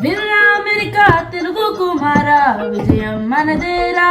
వినరా అమెరికా తెలుగు కుమార విజయం మనదేరా.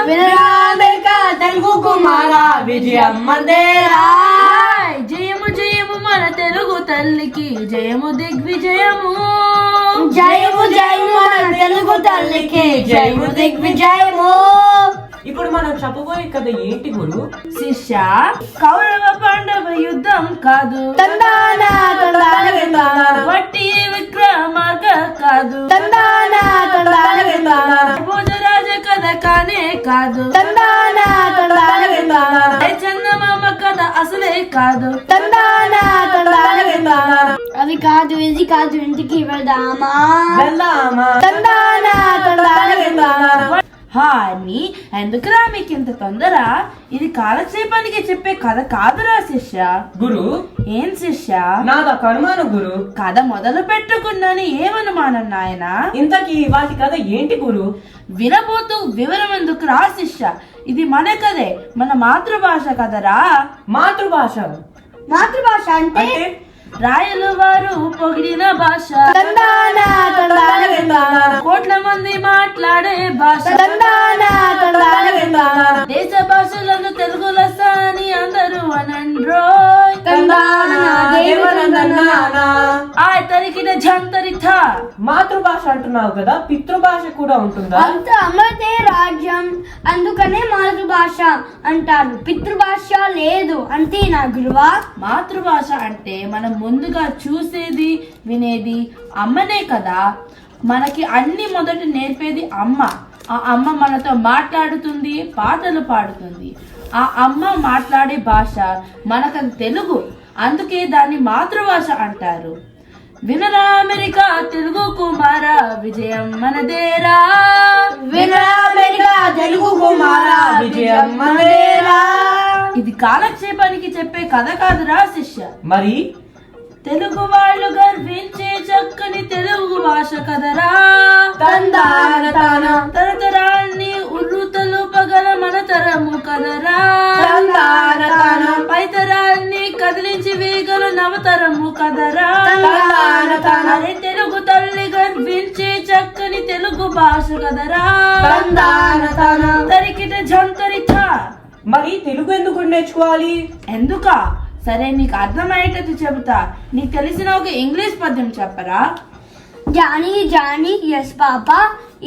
వినరా అమెరికా తెలుగు కుమార విజయం మనదేరా. జయము జయము మన తెలుగు తల్లికి జయము దిగ్విజయము. జయము జయము మన తెలుగు తల్లికి జయము దిగ్విజయము. ఇప్పుడు మనం చెప్పబోయే కథ ఏంటి గురు? శిష్య, కౌరవ పాండవ యుద్ధం కాదు, తందాన తందాన తందాన వట్టి విక్రమార్క కాదు, తందాన తందాన తందాన భోజరాజ కథ కానే కాదు, తందాన తందాన తందాన చందమామ కథ అసలే కాదు. తందాన తందాన తందాన అవి కాదు, ఇది కాదు, ఇంటికి వెళ్దామా వెళ్దామా? తందాన తందాన తందాన. హాని ఎందుకురా మీకు ఇంత తొందర? ఇది కాలక్షేపానికి చెప్పే కథ కాదురా శిష్య. గురు, ఏం శిష్య? నాదా కనుమాను గురు. కథ మొదలు పెట్టుకున్నాను ఏమనుమానం నాయనా? ఇంతకీ వాటి కథ ఏంటి గురు? వినబోతూ వివరం ఎందుకు రా శిష్య? ఇది మన కథే, మన మాతృభాష కదరా. మాతృభాష మాతృభాష అంటే అంటే రాయలు వారు పొగిడిన భాష, తందాన తందాన తందాన కోట్ల మంది మాట్లాడే భాష, తందాన తందాన తందాన దేశ భాషలందు తెలుగు లెస్స అని అందరూ అనండ్రోయ్. తందాన దేవనందనాన. ఆయ్ తరికిన జంతరిథ. మాతృభాష అంటున్నావు కదా, పితృభాష కూడా ఉంటుందా? అంత అమృతే రాజ్యం, అందుకనే మాతృభాష అంటారు. పితృభాష లేదు అంతే నా గురువా. మాతృభాష అంటే మనం ముందుగా చూసేది వినేది అమ్మనే కదా. మనకి అన్ని మొదట నేర్పేది అమ్మ. ఆ అమ్మ మనతో మాట్లాడుతుంది, పాటలు పాడుతుంది. ఆ అమ్మ మాట్లాడే భాష మనకది తెలుగు, అందుకే దాన్ని మాతృభాష అంటారు. వినరా అమెరికా తెలుగు కుమార విజయం మనదేరా. వినరా అమెరికా తెలుగు కుమార విజయం మనదేరా. ఇది కాలక్షేపానికి చెప్పే కథ కాదురా శిష్య. మరి తెలుగు వాళ్ళు గర్వించే చక్కని తెలుగు భాష కదరా. తందాన తాన తరతరాన్ని ఉర్రుతలు పగల మన తరము కదరా. తందాన తాన పైతరాన్ని కదిలించి వేగల నవతరము కదరా. తందాన తాన అరే తెలుగు తల్లి గర్వించే చక్కని తెలుగు భాష కదరా. తందాన తాన తరికిట జంతరిథ. మరి తెలుగు ఎందుకు నేర్చుకోవాలి? ఎందుక? సరే నీకు అర్థమయ్యేటట్టు చెబుతా. నీకు తెలిసిన ఒక ఇంగ్లీష్ పద్యం చెప్పరా? Johnny Johnny yes papa,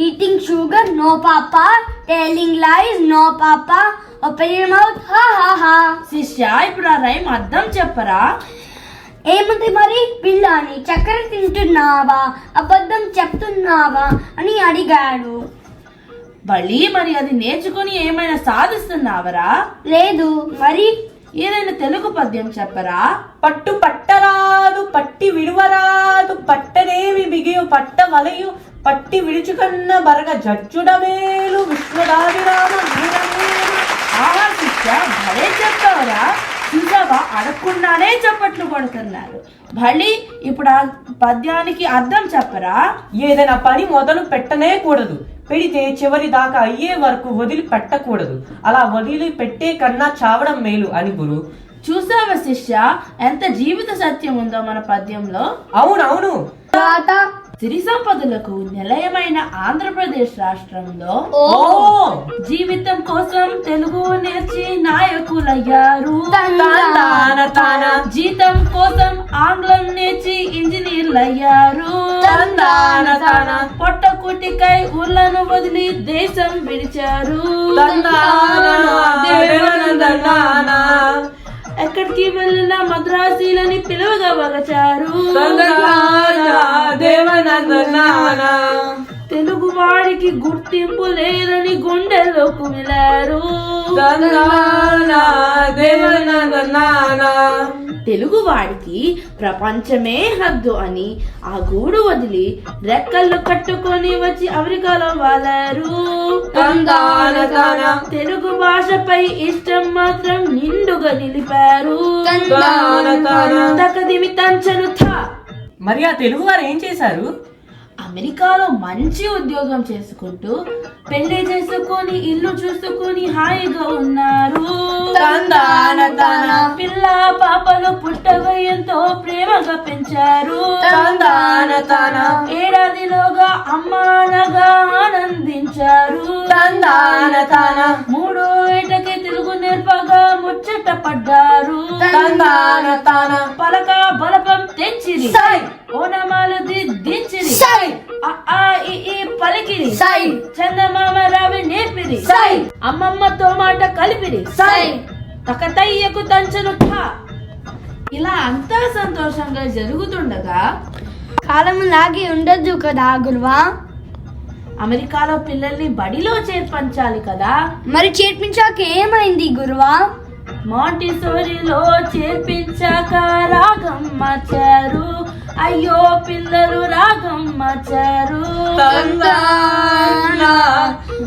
eating sugar no papa, telling lies no papa, open your mouth ha ha ha. శిష్య, ఇప్పుడు ఆ రైమ్ అర్థం చెప్పరా? ఏముంది మరి? పిల్లని చక్కెర తింటున్నావా, అబద్ధం చెప్తున్నావా అని అడిగాడు. మరి అది నేర్చుకుని ఏమైనా సాధిస్తున్నావరా? లేదు. మరి ఏదైనా తెలుగు పద్యం చెప్పరా? పట్టు పట్టరాదు పట్టి విడువరాదు, పట్టనేవి బిగియు పట్ట వలయు, పట్టి విడుచుకన్న బరగ జడ్జుడమేలు, విశ్వదాభిరామ వీరమేలు. ఆహా శిష్య, భలే చెప్పావరా. చూసావా, అడగకుండానే చప్పట్లు కొడుతున్నారు. భళి, ఇప్పుడు ఆ పద్యానికి అర్థం చెప్పరా? ఏదైనా పని మొదలు పెట్టనే కూడదు, పెడితే చివరి దాకా అయ్యే వరకు వదిలి పెట్టకూడదు. అలా వదిలి పెట్టే కన్నా చావడం మేలు అని గురు. చూసావా శిష్య, ఎంత జీవిత సత్యం ఉందో మన పద్యంలో. అవునవును. తర్వాత సిరి సంపదలకు నిలయమైన ఆంధ్రప్రదేశ్ రాష్ట్రంలో ఓ జీవితం కోసం తెలుగు నేర్చి నాయకులయ్యారు. తాన తాన జీతం కోసం ఆంగ్లం నేర్చి ఇంజనీర్లయ్యారు. తాన తాన పొట్ట కుటికై ఊర్లను వదిలి దేశం విడిచారు. ఎక్కడికి వెళ్ళిన మద్రాసీలని పిలువగా వగచారు. తెలుగు వాడికి గుర్తింపు లేదని గుండెల్లో కుమిలారు. తెలుగు వాడికి ప్రపంచమే హద్దు అని ఆ గూడు వదిలి రెక్కలు కట్టుకొని వచ్చి అమెరికాలో వాలారు. తెలుగు భాషపై ఇష్టం మాత్రం నిండుగా నిలిపారు. తాన తాన. తకదిమి తంచను థా. మరి ఆ తెలుగు వారు ఏం చేశారు? అమెరికాలో మంచి ఉద్యోగం చేసుకుంటూ పెళ్లి చేసుకొని ఇల్లు చూసుకొని హాయిగా ఉన్నారు. తందాన తాన పిల్ల పాపలు పుట్టగా ఎంతో ప్రేమగా పెంచారు. తందాన తాన ఏడాదిలోగా అమ్మానగా ఆనందించారు. తందాన తాన 3వ ఏటకి తెలుగు నేర్పగా ముచ్చట పడ్డారు. తందాన తాన పలక బలపం తెచ్చిరి, సై ఓనమాలు దించిరి, సై అ ఆ ఇ ఈ పలికిరి, సై చందమామ రావి నేర్పిరి, సై అమ్మమ్మతో మాట కలిపిరి, సై తకతయ్యకు తంచను ఠా. ఇలా అంతా సంతోషంగా జరుగుతుండగా కాలం లాగి ఉండదు కదా గురువా. అమెరికాలో పిల్లల్ని బడిలో చేర్పించాలి కదా. మరి చేర్పించాక ఏమైంది గురువా? మాంటిసోరీలో చేర్పించాక రాగం మార్చారు. అయ్యో పిల్లలు రాగం మార్చారు. తందాన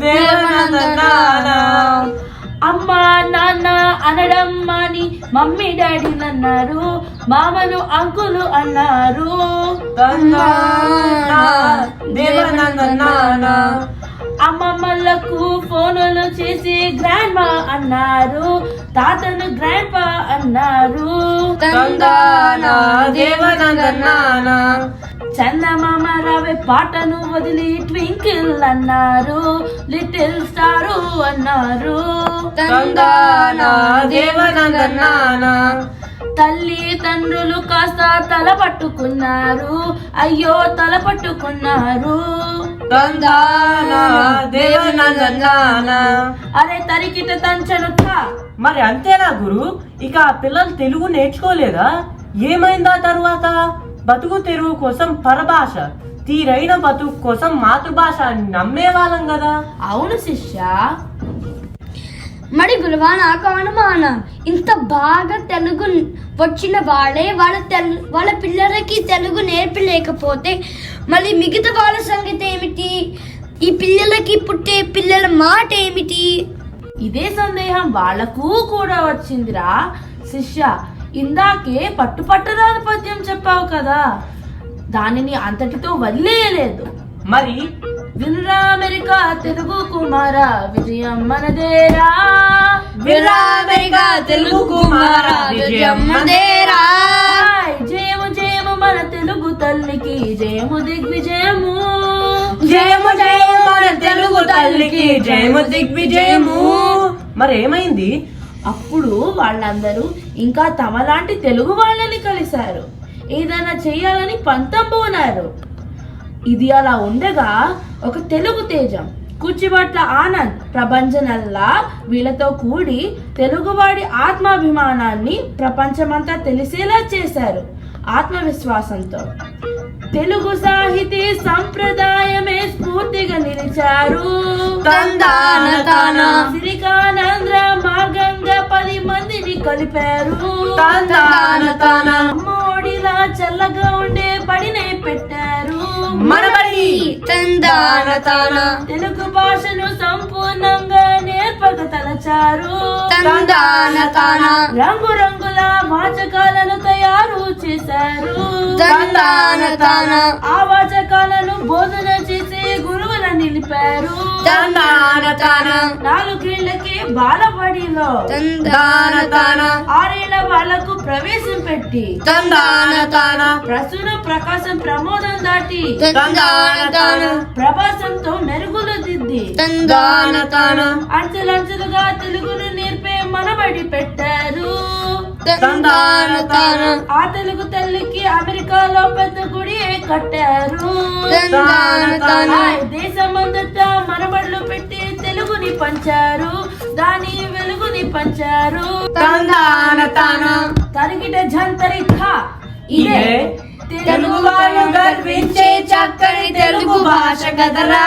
దేవనందనాన అమ్మా నాన్న అనడం మాని మమ్మీ డాడీలు అన్నారు, మామను అంకులు అన్నారు. తందాన దేవనందనాన అమ్మమ్మలకు ఫోనులు చేసి గ్రాండ్ మా అన్నారు, తాతను గ్రాండ్ పా అన్నారు. తందాన దేవనందనాన చందమామ రావే పాటను వదిలి ట్వింకిల్ అన్నారు, లిటిల్ స్టారు అన్నారు. తందాన దేవనందనాన తల్లి తండ్రులు కాస్త తల పట్టుకున్నారు, అయ్యో తల పట్టుకున్నారు. తందాన దేవనందనాన అరే తరికిట తంచను థా. మరి అంతేనా గురు? ఇక ఆ పిల్లలు తెలుగు నేర్చుకోలేదా? ఏమైందా తరువాత? బతుకు తెరువు కోసం పరభాష, తీరైన బతుకు కోసం మాతృభాష అని నమ్మేవాళ్ళం కదా. అవును శిష్య. మరి గురువా నాకు అనుమానం, ఇంత బాగా తెలుగు వచ్చిన వాళ్ళే వాళ్ళ పిల్లలకి తెలుగు నేర్పలేకపోతే మళ్ళీ మిగతా వాళ్ళ సంగతి ఏమిటి? ఈ పిల్లలకి పుట్టే పిల్లల మాట ఏమిటి? ఇదే సందేహం వాళ్లకు కూడా వచ్చిందిరా శిష్య. ఇందాకే పట్టుపట్టరాని పద్యం చెప్పావు కదా, దానిని అంతటితో వదిలేయలేదు. మరి వినురా అమెరికా తెలుగు కుమారా, విజయం మనదేరా. వినురా అమెరికా తెలుగు కుమారా, విజయం మనదేరా. హాయ్, జయము జయము మన తెలుగు తల్లికి, జయము దిగ్విజయము. జయము జయము మన తెలుగు తల్లికి, జయము దిగ్విజయము. మరేమైంది? అప్పుడు వాళ్ళందరూ ఇంకా తమలాంటి తెలుగు వాళ్ళని కలిశారు, ఏదైనా చెయ్యాలని పంతం పోనారు. ఇది అలా ఉండగా ఒక తెలుగు తేజం కుచ్చిబట్ల ఆనంద్ ప్రభంజనల్లా వీళ్ళతో కూడి తెలుగువాడి ఆత్మాభిమానాన్ని ప్రపంచమంతా తెలిసేలా చేశారు. ఆత్మవిశ్వాసంతో తెలుగు సాహితీ సంప్రదాయమే స్ఫూర్తిగా నిలిచారు. తందాన తాన సిరికానంద్ర మార్గంగా 10 మందిని కలిపారు. తందాన తాన అమ్మోడిలా చల్లగా ఉండే బడినే పెట్టారు. మనబడి తందాన తాన తెలుగు భాషను సంపూర్ణంగా నేర్పక తలచారు. తందాన తాన రంగురంగుల వాచకాలను తయారు చేశారు. తందాన తాన ఆ వాచకాలను బోధన చేసే గురువుల నిలిపారు. తందాన తాన 4 ఏళ్లకే బాలబడిలో తందాన తాన 6 ఏళ్ల వాళ్లకు ప్రవేశం పెట్టి తందాన తాన ప్రసూన ప్రకాశం ప్రమోదం దాటి తందాన తాన ప్రభాసంతో మెరుగులు దిద్ది తందాన తాన అంచెలంచెలుగా తెలుగును నేర్పే మనబడి పెట్టారు. తందాన తాన ఆ తెలుగు తల్లికి అమెరికాలో పెద్ద గుడి కట్టారు. తందాన తాన దేశమంతటా మనబడులు పెట్టి తెలుగుని పంచారు, దాని వెలుగుని పంచారు. తందాన తాన తరిగిట జంతరి ఖా. ఇదే తెలుగు వాళ్ళు గర్వించే చక్కని తెలుగు భాష కదరా.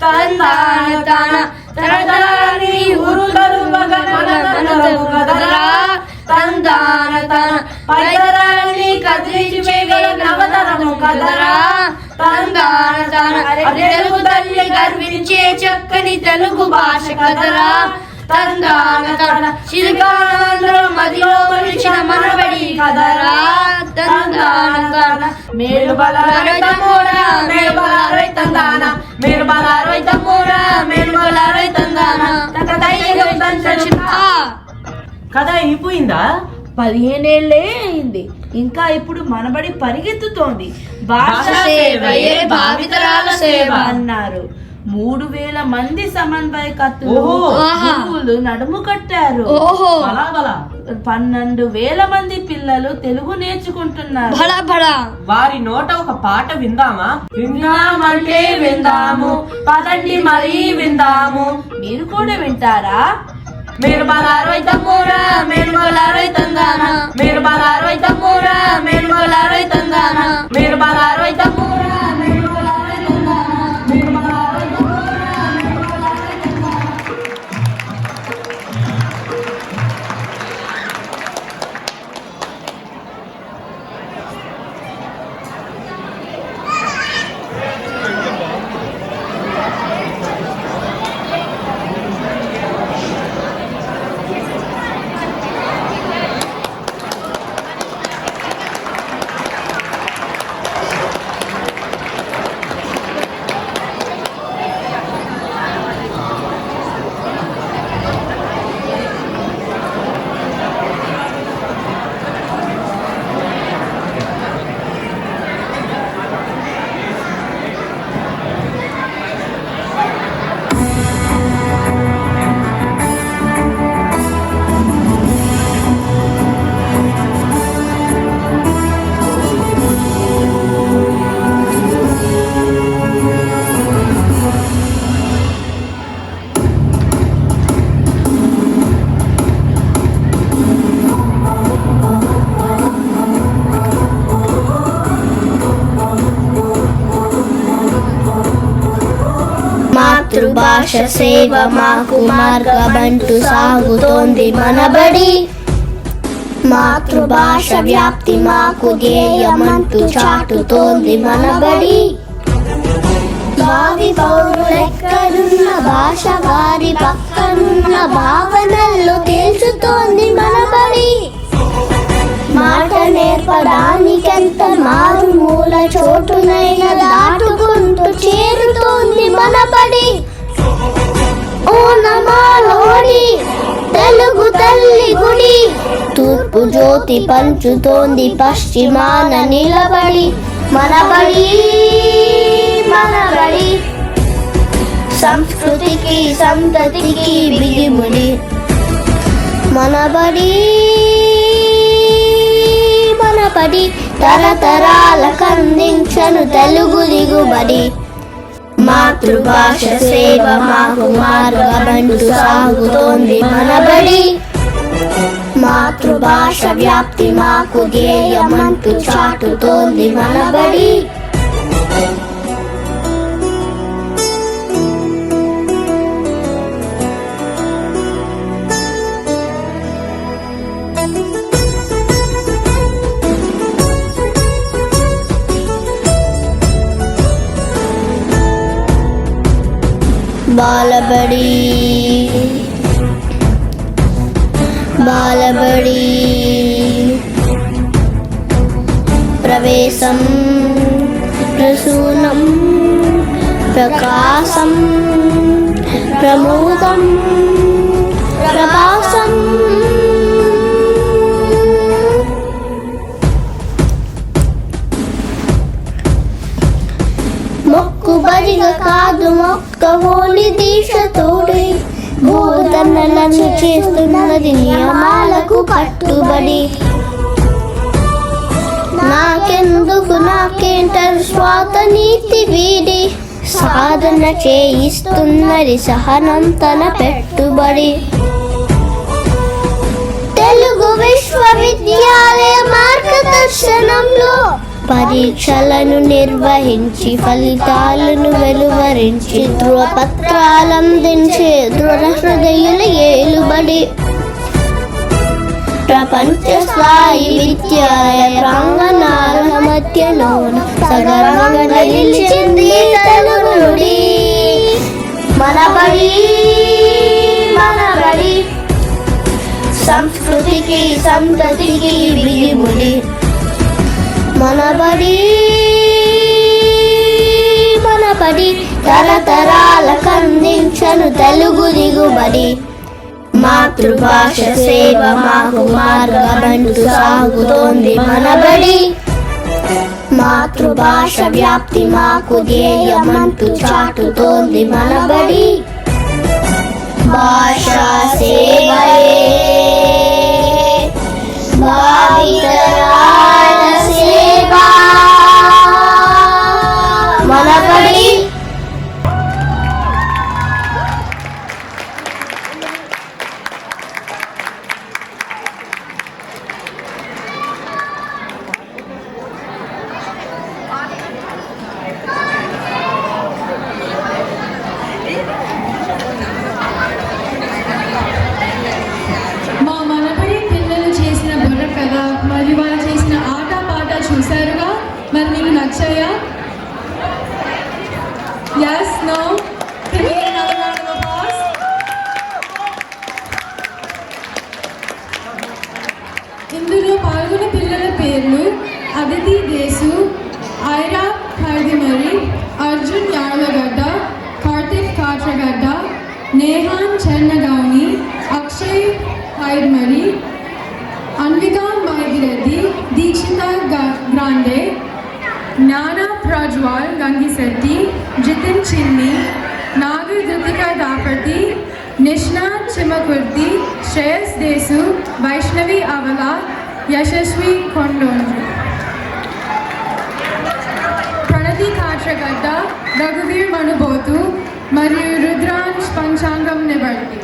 తందాన తాన తరతరాని ఊరు తరువగా మనదనదగు కదరా. తందాన తాన పైతరాన్ని కదిలించి వేగల నవతరము కదరా. తందాన తాన తెలుగు తల్లి గర్వించే చక్కని తెలుగు భాష కదరా. తందాన తన చిరుగానంలో మదిలో కొలిచిన మనబడి కదరా తందాన తన మేలు బలారోయ్ తమ్ముడా మేలు బలారోయ్ తందాన మేలు బలారోయ్ తమ్ముడా మేలు బలారోయ్ తందాన కథ అయిపోయిందా? 15 ఏళ్లే అయింది, ఇంకా ఇప్పుడు మనబడి పరిగెత్తుతోంది. భాష సేవయే భావితరాల సేవ అన్నారు. 3000 మంది సమన్వయకర్తలు ఓహో. గురువులు నడుము కట్టారు. ఓహో బలా బలా 12,000 మంది పిల్లలు తెలుగు నేర్చుకుంటున్నారు. బడా బడా వారి నోట ఒక పాట విందామా? విందామంటే విందాము, పదండి మరీ విందాము. మీరు కూడా వింటారా? మేలు బలారోయ్ తమ్ముడా మేలు బలారోయ్ తందాన మేలు బలారోయ్ తమ్ముడా మేలు బలారోయ్ తందాన మేలు బలారోయ్ తమ్ముడా మేలు బలారోయ్ తందాన మేలు బలారోయ్ మాతృభాష సేవ మాకు మార్గమంటూ సాగుతోంది మనబడి. మాతృభాష వ్యాప్తి మాకు ధ్యేయమంటూ చాటుతోంది మనబడి. భావి పౌరులెక్కడున్న భాష వారి పక్కనున్న భావనల్లో తెలుసుతోంది మనబడి. మాట నేర్పడానికెంత మారుమూల చోటునైనా దాటుకుంటూ చేరుతోంది మనబడి. ఓ నమాలోడి తెలుగు తల్లి గుడి, తూర్పు జ్యోతి పంచుతోంది పశ్చిమాన నిలబడి. మనబడి మనబడి సంస్కృతికి సంతతికి బిగిముడి. మనబడి మనబడి తరతరాల కందించను తెలుగు దిగుబడి. మాతృభాష సేవ మాకు మార్గమంటూ సాగుతోంది మనబడి. మాతృభాష వ్యాప్తి మాకు ధ్యేయమంటూ చాటుతోంది మనబడి. బాలబడి బాలబడి ప్రవేశం ప్రసూనం ప్రకాశం ప్రమోదం ప్రభాసం. మొక్కుబడిగా కాదు మొక్కవోని దీక్షతోడి బోధనలను చేస్తున్నది నియమాలకు కట్టుబడి. నాకెందుకు నాకేంటారు స్వాత నీతి వీడి, సాధన చేయిస్తున్నది సహనం తన పెట్టుబడి. తెలుగు విశ్వవిద్యాలయ మార్గదర్శనంలో పరీక్షలను నిర్వహించి ఫలితాలను వెలువరించి ధృవపత్రాలందించే దృఢ హృదయుల ఏలుబడి. ప్రపంచ స్థాయి విద్యాలయ ప్రాంగణాల మధ్యలోన సగర్వంగా నిలిచింది తెలుగు నుడి. మనబడి మనబడి సంస్కృతికి సంతతికి బిగిముడి మనబడి తరతరాల కందించను తెలుగు దిగుబడి మాతృభాష సేవ మాకు మార్గమంటూ సాగుతోంది మనబడి మాతృభాష వ్యాప్తి మాకు ధ్యేయమంటూ చాటుతోంది మనబడి భాషా సేవయే భావితరాల సేవ మనబడి మా మనబడి పిల్లలు చేసిన బుర్ర కథ మరియు వాళ్ళు చేసిన ఆట పాట చూసారుగా, మరి మీకు నచ్చాయా? Yes, no? Can we get another round of applause? ఇందులో పాల్గొన్న పిల్లల పేర్లు అదితి దేశు, ఐరా ఖైదిమరి, అర్జున్ యార్లగడ్డ, కార్తిక్ కాట్రగడ్డ, నేహాన్ చెన్నగౌని, అక్షయ్ ఖైదిమరి, అన్వికా మైగిరెడ్డి, దీక్షిత గ్రాండే, జ్ఞాన ప్రజ్వాల్ గంగిశెట్టి, జితిన్ చిన్ని, నాగు ధృతిక దాపతి, నిష్ణా చిమకుర్తి, శ్రేయస్ దేశు, వైష్ణవి అవల, యశస్వి కొండోంజు, ప్రణతి కాట్రగడ్డ, రఘువీర్ మనుబోతు మరియు రుద్రాంశ్ పంచాంగం నిబర్తి.